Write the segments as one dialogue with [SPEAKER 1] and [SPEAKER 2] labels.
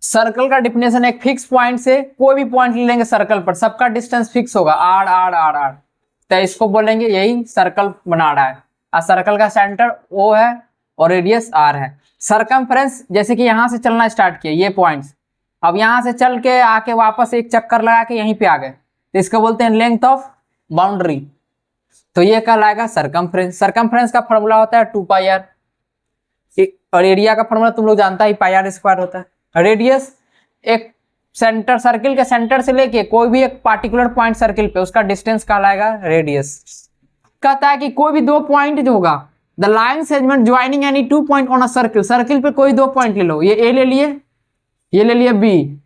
[SPEAKER 1] Circle का definition एक fix point से कोई भी पॉइंट ले लेंगे सर्कल पर, सबका डिस्टेंस फिक्स होगा आर आर आर आर, तो इसको बोलेंगे यही सर्कल बना रहा है। और सर्कल का सेंटर ओ है और रेडियस आर है। सरकमफ्रेंस जैसे कि यहां से चलना स्टार्ट किया ये पॉइंट्स, अब यहां से चल के आके वापस एक चक्कर लगा के यहीं पे आ गए, तो इसको बोलते हैं लेंथ ऑफ बाउंड्री। तो ये कहलाएगा सरकमफ्रेंस। सरकमफ्रेंस का फॉर्मूला होता है 2 पाई आर, और एरिया का फॉर्मूला तुम लोग जानता है पाई आर स्क्वायर होता है। रेडियस एक सेंटर, सर्किल के सेंटर से लेके कोई भी एक पार्टिकुलर पॉइंट सर्किल पे, उसका डिस्टेंस कहलाएगा रेडियस। कहता है कि कोई भी 2 पॉइंट जो होगा, the line segment joining any 2 point on a circle, circle पे कोई 2 पॉइंट ले लो, ये ए ले लिए, ये ले लिए बी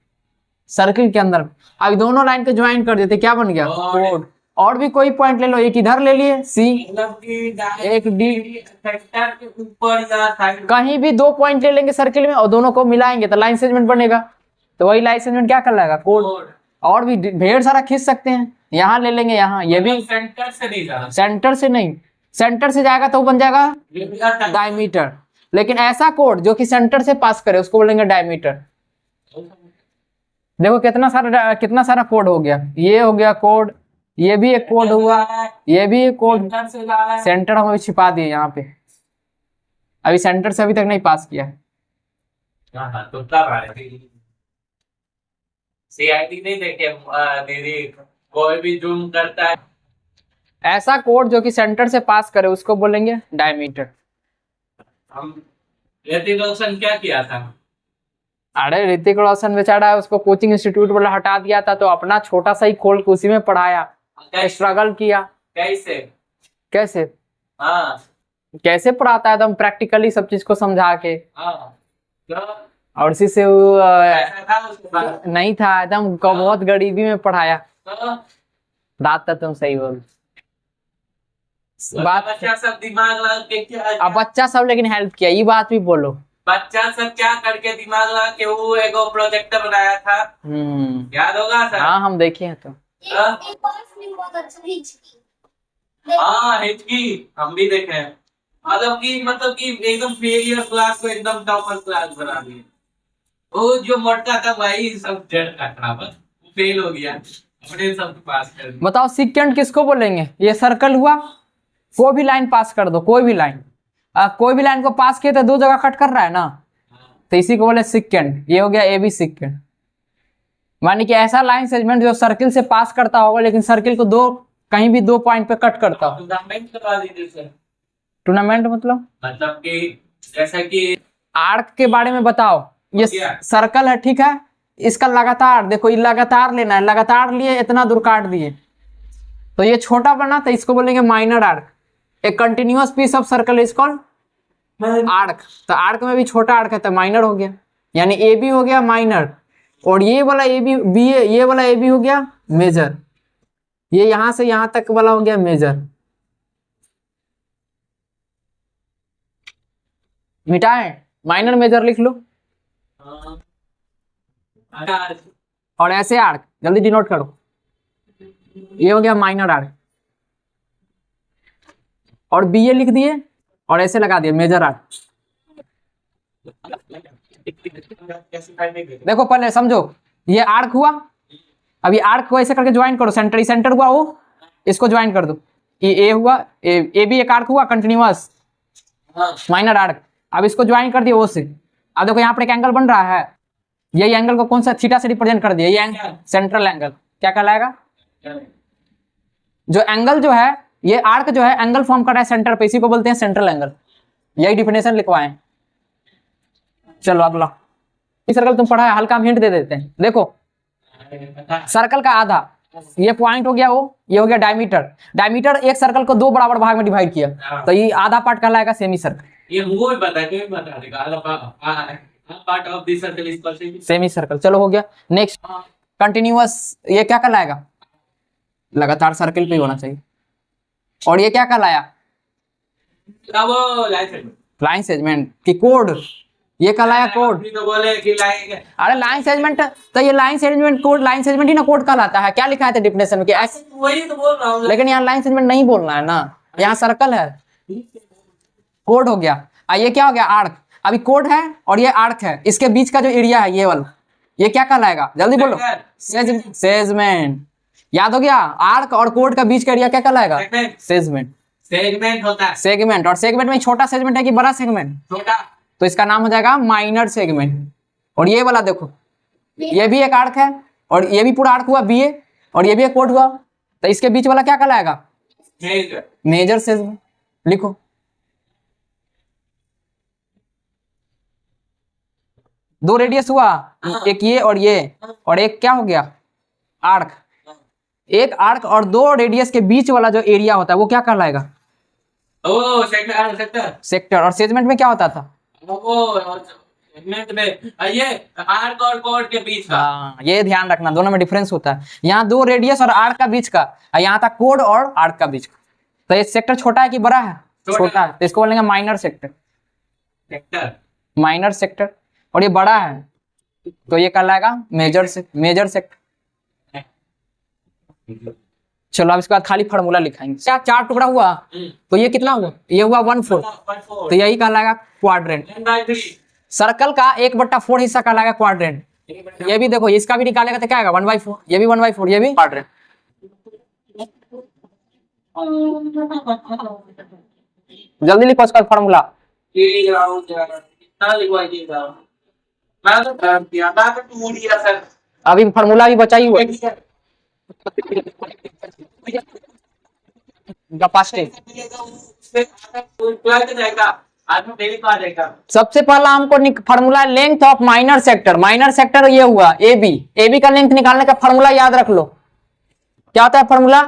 [SPEAKER 1] सर्किल के अंदर, अब दोनों लाइन को ज्वाइन कर देते, क्या बन गया कोड। और भी कोई पॉइंट ले लो, एक इधर ले लिए सी, एक डी,
[SPEAKER 2] के ऊपर या साइड,
[SPEAKER 1] कहीं भी 2 पॉइंट ले लेंगे सर्किल में और दोनों को मिलाएंगे तो लाइन सेगमेंट बनेगा, तो वही लाइन सेगमेंट क्या कहलाएगा कोड। और भी ढेर सारा खींच सकते हैं, यहाँ ले लेंगे, यहाँ ये भी
[SPEAKER 2] सेंटर से नहीं जाना,
[SPEAKER 1] सेंटर से नहीं, सेंटर से जाएगा तो बन जाएगा डायमीटर, लेकिन ऐसा कोड जो कि सेंटर से पास करे उसको बोलेंगे डायमीटर। देखो कितना सारा कोड हो गया, ये हो गया कोड, ये भी एक कोड हुआ, ये भी एक कोड। सेंटर हम अभी छिपा दिए यहाँ पे, अभी सेंटर से अभी तक नहीं पास किया।
[SPEAKER 2] तो सीआईडी नहीं देखे दीदी, कोई भी जूम करता है,
[SPEAKER 1] ऐसा कोड जो कि सेंटर से पास करे उसको बोलेंगे डायमीटर।
[SPEAKER 2] हम ऋतिक रोशन क्या किया था?
[SPEAKER 1] अरे ऋतिक रोशन बेचारा है, उसको कोचिंग इंस्टीट्यूट वाला हटा दिया था, तो अपना छोटा सा ही खोल के उसी में पढ़ाया, स्ट्रगल किया।
[SPEAKER 2] कैसे?
[SPEAKER 1] कैसे
[SPEAKER 2] हाँ
[SPEAKER 1] कैसे पढ़ाता है एकदम प्रैक्टिकली सब चीज को समझा के,
[SPEAKER 2] हाँ, तो
[SPEAKER 1] और उसी से वो
[SPEAKER 2] ऐसा था उसके बाद,
[SPEAKER 1] नहीं था एकदम बहुत गरीबी में पढ़ाया।
[SPEAKER 2] तो
[SPEAKER 1] बात तो तुम सही बोल, बात
[SPEAKER 2] बच्चा सब दिमाग लगा के क्या,
[SPEAKER 1] अब बच्चा सब लेकिन हेल्प किया, ये बात भी बोलो।
[SPEAKER 2] बच्चा सब क्या करके दिमाग लगा के वो एगो प्रोजेक्टर बनाया था, याद होगा सर?
[SPEAKER 1] हाँ हम देखे हैं। तो
[SPEAKER 3] एक और फिल्म बहुत अच्छा हिचकी।
[SPEAKER 2] हाँ हिचकी हम भी देखे हैं, मतलब कि एकदम फेलियर क्लास को एकदम टॉपर क्लास बना दिया। वो जो मोटा था वही सब जड़ का था, बस फेल हो गया, अपने सब पास कर दिया।
[SPEAKER 1] बताओ सिकेंड किसको बोलेंगे, ये सर्कल हुआ, कोई भी लाइन पास कर दो, कोई भी लाइन, कोई भी लाइन को पास किया तो 2 जगह कट कर रहा है ना, तो इसी को बोले सिकेंड। ये हो गया ए बी सिकेंड, मानी कि ऐसा लाइन सेगमेंट जो सर्किल से पास करता होगा लेकिन सर्किल को कहीं भी 2 पॉइंट पे कट करता हो।
[SPEAKER 2] टूर्नामेंट करवा दीजिए सर।
[SPEAKER 1] टूर्नामेंट मतलब
[SPEAKER 2] कि जैसा कि
[SPEAKER 1] आर्क के बारे में बताओ, ये सर्कल है ठीक है, इसका लगातार देखो, ये लगातार लेना है, लगातार लिए इतना दूर काट दिए तो ये छोटा बना, तो इसको बोलेंगे minor arc. A continuous piece of circle is called arc, तो आर्क में भी छोटा आर्क है तो माइनर हो गया, यानी ए बी हो गया माइनर, और ये वाला ए बी बी, ये वाला ए बी हो गया मेजर, ये यहां से यहां तक वाला हो गया मेजर। मिटाएं, माइनर मेजर लिख लो, और ऐसे आर्क जल्दी डिनोट करो, ये हो गया माइनर आर्क, और बी ए लिख दिए और ऐसे लगा दिए मेजर आर्क। देखो पहले समझो, ये आर्क हुआ, अभी आर्क को ऐसे करके ज्वाइन करो, सेंटर हुआ वो, इसको ज्वाइन कर दो, ये ए हुआ, ए भी एक आर्क हुआ कंटिन्यूअस माइनर आर्क, अब इसको ज्वाइन कर दिया ओ से। अब देखो यहाँ पर एक एंगल बन रहा है, यही एंगल को कौन सा थीटा से रिप्रेजेंट कर दिया, ये एंगल सेंट्रल एंगल क्या कहलाएगा, जो एंगल जो है ये आर्क जो है एंगल फॉर्म कर रहा है सेंटर पे, इसी को बोलते हैं सेंट्रल एंगल, यही डिफिनेशन लिखवाएं। चलो अगला, इस सर्कल तुम पढ़ा है, हल्का हम हिंट दे देते हैं। देखो सर्कल का आधा, ये पॉइंट हो गया वो, ये हो गया डायमीटर। डायमीटर एक सर्कल को 2 बराबर भाग में डिवाइड किया, तो ये आधा पार्ट कहलाएगा सेमी सर्कल।
[SPEAKER 2] ये वो भी बता देगा, part of this circle is called
[SPEAKER 1] semi circle. चलो हो गया, नेक्स्ट कंटिन्यूअस, ये क्या कहलाएगा, लगातार सर्कल पे होना चाहिए। और ये क्या कहलाया, लाइन सेगमेंट की कोड, ये कहलाया कोड।
[SPEAKER 2] तो बोले कि
[SPEAKER 1] अरे लाइन सेगमेंट, तो ये line segment code, line segment ही ना कोड कहलाता है, क्या लिखा है डिफिनेशन में, ऐसे
[SPEAKER 2] वही तो बोल रहा हूँ,
[SPEAKER 1] लेकिन यहाँ लाइन सेगमेंट नहीं बोलना है ना, यहाँ सर्कल है, कोड हो गया। ये क्या हो गया आर्क, अभी कोड है और ये आर्क है, इसके बीच का जो एरिया है ये वाला, ये क्या कहलाएगा, जल्दी बोलो। सेगमेंट। याद हो गया, आर्क और कोड का बीच का एरिया क्या कहलाएगा, सेगमेंट।
[SPEAKER 2] सेगमेंट होता है,
[SPEAKER 1] सेगमेंट, और सेगमेंट में छोटा सेगमेंट है कि बड़ा सेगमेंट,
[SPEAKER 2] छोटा,
[SPEAKER 1] तो इसका नाम हो जाएगा माइनर सेगमेंट। और ये वाला देखो, ये भी एक आर्क है और ये भी पूरा आर्क हुआ बीए, और ये भी एक कोड हुआ, तो इसके बीच वाला क्या कहलाएगा,
[SPEAKER 2] मेजर।
[SPEAKER 1] Major segment. लिखो, दो रेडियस हुआ, एक ये और ये, और एक क्या हो गया, आर्क। एक आर्क और दो रेडियस के बीच वाला जो एरिया होता है वो क्या कहलाएगा,
[SPEAKER 2] ओ सेक्टर, सेक्टर,
[SPEAKER 1] सेक्टर। और सेगमेंट में क्या होता था,
[SPEAKER 2] वो सेगमेंट में ये आर्क और कोड के बीच का।
[SPEAKER 1] हाँ, ये ध्यान रखना, दोनों में डिफरेंस होता है। यहाँ दो रेडियस और आर्क का बीच का, और यहाँ था कोड और आर्क का बीच का। तो ये सेक्टर छोटा है कि बड़ा है, छोटा है, तो इसको बोलेंगे minor sector,
[SPEAKER 2] sector,
[SPEAKER 1] minor sector. और ये बड़ा है तो ये कहलाएगा मेजर से, मेजर सेक्टर। चलो अब इसके बाद खाली फार्मूला लिखाएंगे। क्या चार टुकड़ा हुआ, तो ये कितना हुआ, ये हुआ 1/4, तो यही कहलाएगा क्वाड्रेंट। सर्कल का 1/4 हिस्सा कहलाएगा क्वाड्रेंट। ये भी देखो, इसका भी निकालेगा तो क्या आएगा 1/4, ये भी 1/4, ये भी क्वाड्रेंट। जल्दी लिखो इसका फार्मूला।
[SPEAKER 2] कितना लिखवाइएगा, मैं तो कर दिया, मैं तो टूट गया सर।
[SPEAKER 1] अभी फार्मूला भी बचा ही हुआ सबसे पहला हमको formula length of minor sector. Minor sector ये हुआ ए बी, ए बी का लेंथ निकालने का फार्मूला याद रख लो, क्या होता है formula,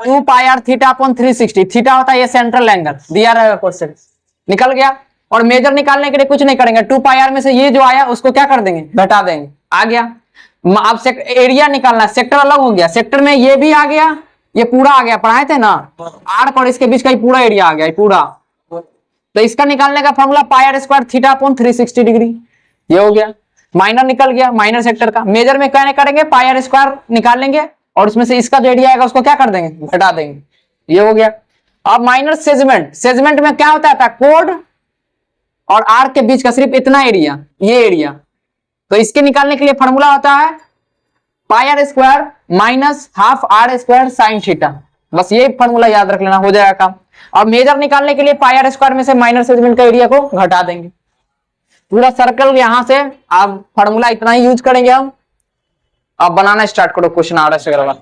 [SPEAKER 1] 2 pi r theta upon 360। Theta होता है ये सेंट्रल एंगल, दिया रहेगा क्वेश्चन, निकल गया। और मेजर निकालने के लिए कुछ नहीं करेंगे, 2 पाई आर में से ये जो आया उसको क्या कर देंगे, घटा देंगे, आ गया। अब एरिया निकालना, सेक्टर अलग हो गया, सेक्टर में ये भी आ गया, ये पूरा आ गया, पढ़ाए थे ना, आर्क और इसके बीच का पूरा एरिया आ गया, पूरा। तो इसका निकालने का formula pi r square theta upon 360 degree, ये हो गया। माइनर निकल गया, माइनर सेक्टर का। मेजर में क्या करेंगे, पाई आर स्क्वायर निकालेंगे और उसमें से इसका जो एरिया आएगा उसको क्या कर देंगे, घटा देंगे, ये हो गया। अब माइनर सेगमेंट, सेगमेंट में क्या होता था, कोड और आर्क के बीच का सिर्फ इतना एरिया, ये एरिया। तो इसके निकालने के लिए फॉर्मूला होता है pi r square minus half r square sine theta, बस ये फॉर्मूला याद रख लेना, हो जाएगा काम। और मेजर निकालने के लिए पाई आर स्क्वायर में से माइनर सेगमेंट का एरिया को घटा देंगे। पूरा सर्कल यहां से, अब फॉर्मूला इतना ही यूज करेंगे हम। अब बनाना स्टार्ट करो क्वेश्चन, आ रहा है